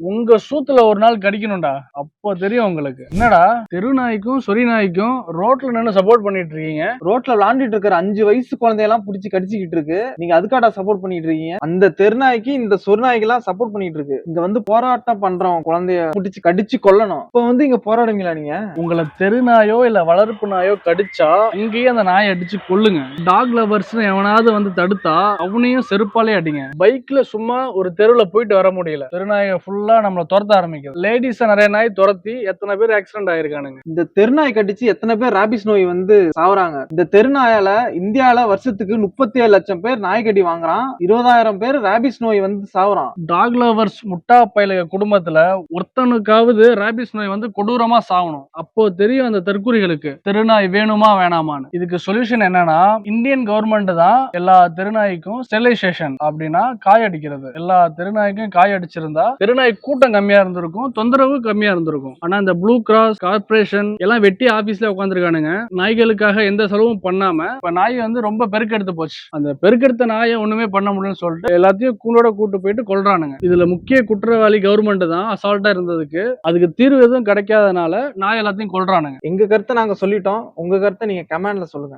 உங்க சூத்துல ஒரு நாள் கடிக்கணும்டா, அப்போ தெரியும் உங்களுக்கு. என்னடா தெரு நாய்க்கும் சொறி நாய்க்கும் ரோட்ல நின்னு சப்போர்ட் பண்ணிட்டு இருக்கீங்க? ரோட்ல விளையாண்டுட்டு இருக்கிற 5 வயசு குழந்தையெல்லாம் புடிச்சு கடிச்சிக்கிட்டு இருக்கு. நீங்க அதுக்காடா சப்போர்ட் பண்ணிட்டு இருக்கீங்க? அந்த தெருநாய்க்கு இந்த சொர்நாய்க்கு எல்லாம் சப்போர்ட் பண்ணிட்டு இருக்கு. இங்க வந்து போராட்டம் பண்றோம், குழந்தைய புடிச்சு கடிச்சு கொல்லணும். இப்ப வந்து இங்க போராடுவீங்களா நீங்க? உங்களை தெரு நாயோ இல்ல வளர்ப்பு நாயோ கடிச்சா அங்கேயே அந்த நாயை அடிச்சு கொல்லுங்க. டாக் லவர்ஸ் எவனாவது வந்து தடுத்தா அவனையும் செருப்பாலே அடிங்க. பைக்ல சும்மா ஒரு தெருவுல போயிட்டு வர முடியல, தெருநாயை ஃபுல்லா நம்மள துரத்த ஆரம்பிக்குது. லேடிஸ் நிறைய நாய் துரத்தி எத்தனை பேர் ஆக்சிடென்ட் ஆயிருக்கானுங்க. இந்த தெருநாய் கடிச்சு எத்தனை பேர் ராபிஸ் நோய் வந்து சாவறாங்க. இந்த தெருநாயால இந்தியால வருஷத்துக்கு 37 லட்சம் பேர் நாய்க்கடி வாங்குறான். 20,000 பேர் ராபிஸ் நோய் வந்து சாவறான். டாக் லவர்ஸ் முட்டா பயில குடும்பத்துல ஒருத்தனுக்காவது ராபிஸ் நோய் வந்து கொடூரமா சாவணும். அப்போ தெரியும் அந்த தற்குறிகளுக்கு தெருநாய் வேணுமா வேணாமான்னு. இதுக்கு சொல்யூஷன் என்னன்னா, இந்தியன் கவர்மெண்ட் தான் எல்லா தெருநாய்க்கும் ஸ்டெரிலைசேஷன் அப்படின்னா காய் அடிக்கிறது. எல்லா தெருநாய்க்கும் காய் அடிச்சிருந்தா தெருநாய் கூட்டம் கம்மியா இருந்திருக்கும், தொந்தரவு கம்மியா இருந்திருக்கும். ஆனா இந்த ப்ளூ கிராஸ் கார்பரேஷன் எல்லாம் வெட்டி ஆபீஸ்ல உட்காந்துருக்கானுங்க. நாய்களுக்காக எந்த செலவும் பண்ணாம இப்ப நாய் வந்து ரொம்ப பெருக்கெடுத்து போச்சு. அந்த பெருக்கெடுத்த நாயை ஒண்ணுமே பண்ண முடியும்னு சொல்லிட்டு எல்லாத்தையும் கூண்டோட கூட்டு போயிட்டு கொல்றானுங்க. இதுல முக்கிய குற்றவாளி கவர்மெண்ட் தான் அசால்ட்டா இருந்ததுக்கு. அதுக்கு தீர்வு எதுவும் கிடைக்காதனால நாய் எல்லாத்தையும் கொல்றானுங்க. எங்க கருத்தை நாங்க சொல்லிட்டோம். உங்க கருத்தை நீங்க கமெண்ட்ல சொல்லுங்க.